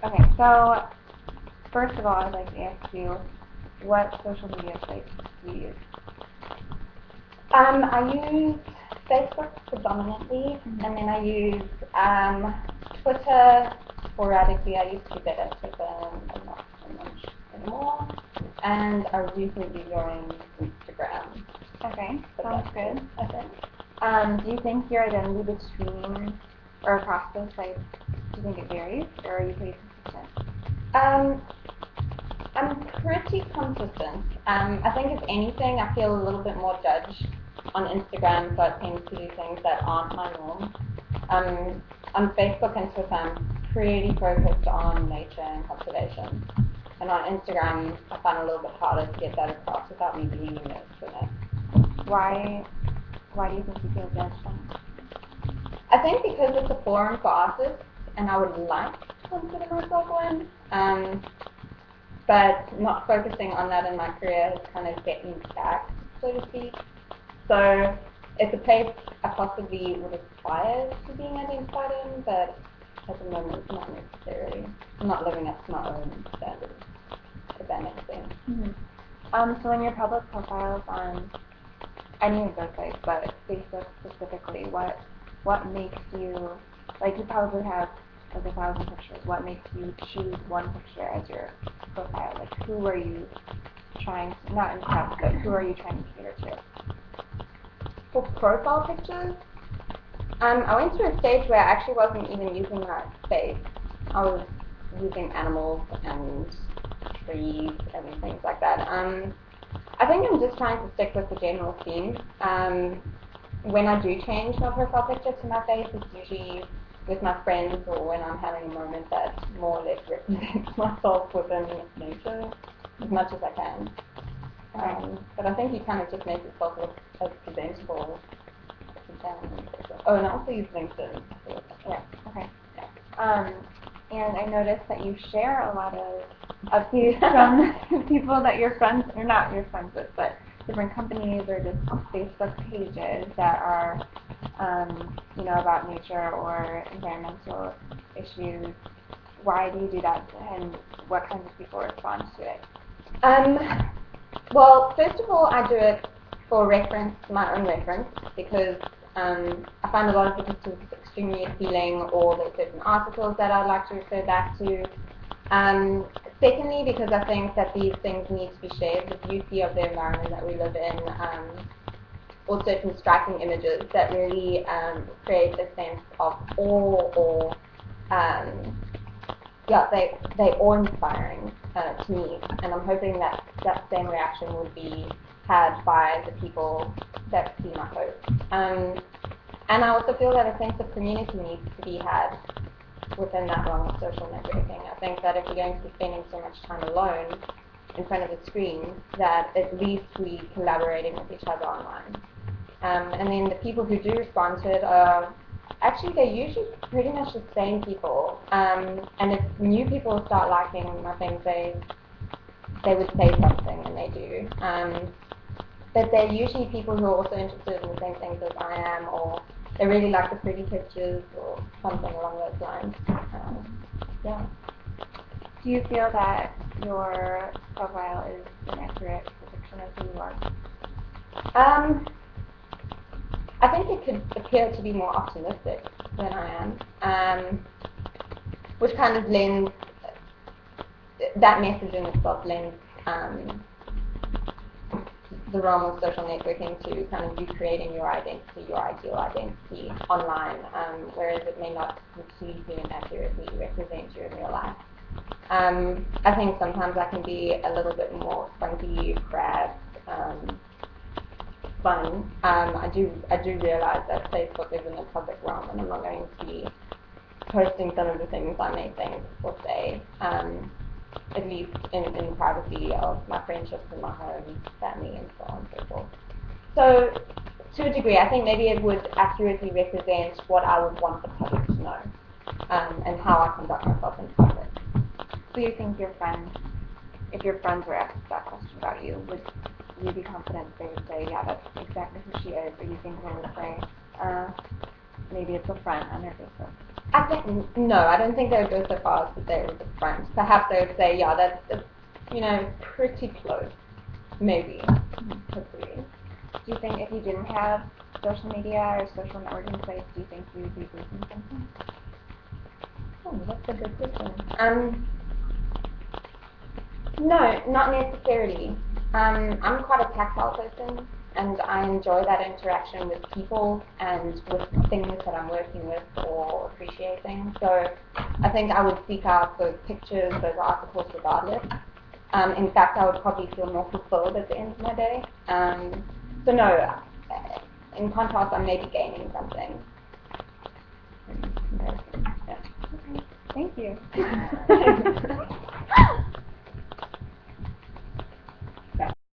Okay, so first of all, I'd like to ask you, what social media sites do you use? I use Facebook predominantly, and then I use Twitter sporadically. I used to be better at Twitter, and not so much anymore. And I recently joined Instagram. Okay, But sounds that's good. it, I think. Do you think your identity between or across those sites, do you think it varies, or are you pretty consistent? I'm pretty consistent. I think if anything, I feel a little bit more judged on Instagram, so I tend to do things that aren't my norm. On Facebook and Twitter, I'm pretty focused on nature and conservation. And on Instagram, I find it a little bit harder to get that across without me being immersed in it. Why do you think you feel judged on it? I think because it's a forum for artists, and I would like to consider myself one. But not focusing on that in my career has kind of set me back, so to speak. So it's a place I possibly would aspire to being identified in, but at the moment not necessarily. I'm not living up to my own standards, if that makes sense. Mm-hmm. So in your public profiles on any of those sites, but Facebook specifically, what makes you, like, you probably have like 1,000 pictures. What makes you choose one picture as your profile? Like, who are you trying to, not impress, but who are you trying to cater to? For profile pictures, I went through a stage where I actually wasn't even using my face. I was using animals and trees and things like that. I think I'm just trying to stick with the general theme. When I do change my profile picture to my face, it's usually with my friends or when I'm having a moment that more or less represents myself within nature as much as I can. But I think you kind of just make yourself look as presentable as you can. Oh, and I also use LinkedIn. Yeah, okay. Yeah. And I noticed that you share a lot of these from people that you're friends, or not your friends with, but different companies or just Facebook pages that are, about nature or environmental issues. Why do you do that, and what kinds of people respond to it? Well, first of all, I do it for reference, my own reference, because I find a lot of the pictures extremely appealing, or there's certain articles that I'd like to refer back to. Secondly, because I think that these things need to be shared, the beauty of the environment that we live in, or certain striking images that really create a sense of awe, or they awe-inspiring to me, and I'm hoping that that same reaction would be had by the people that see my posts. And I also feel that a sense of community needs to be had within that realm of social networking. I think that if we're going to be spending so much time alone in front of a screen, that at least we collaborating with each other online. And then the people who do respond to it are actually, they're usually pretty much the same people. And if new people start liking my things, they would say something, and they do. But they're usually people who are also interested in the same things as I am, or they really like the pretty pictures, or something along those lines. Yeah. Do you feel that your profile is an accurate depiction of who you are? I think it could appear to be more optimistic than I am, which kind of lends, that message in itself lends the realm of social networking to kind of you creating your identity, your ideal identity online, whereas it may not completely and accurately represent you in real life. I think sometimes I can be a little bit more funky, crass, fun. I do realize that Facebook is in the public realm, and I'm not going to be posting some of the things I may think or say, at least in the privacy of my friendships and my home, family, and so on and so forth. So, to a degree, I think maybe it would accurately represent what I would want the public to know, and how I conduct myself in public. So you think your friends, if your friends were asked that question about you, would you be confident they would say, yeah, that's exactly who she is, or you think they would say, maybe it's a friend on her Facebook? I think no, I don't think they would go so far as to say it was a front. Perhaps they would say, yeah, that's pretty close, maybe, hopefully. Do you think if you didn't have social media or social networking sites, do you think you would be losing something? Oh, that's a good question. No, not necessarily. I'm quite a tactile person, and I enjoy that interaction with people and with things that I'm working with or appreciating. So I think I would seek out those pictures, those articles regardless. In fact, I would probably feel more fulfilled at the end of my day. So no, in contrast, I may be gaining something. Okay. Thank you.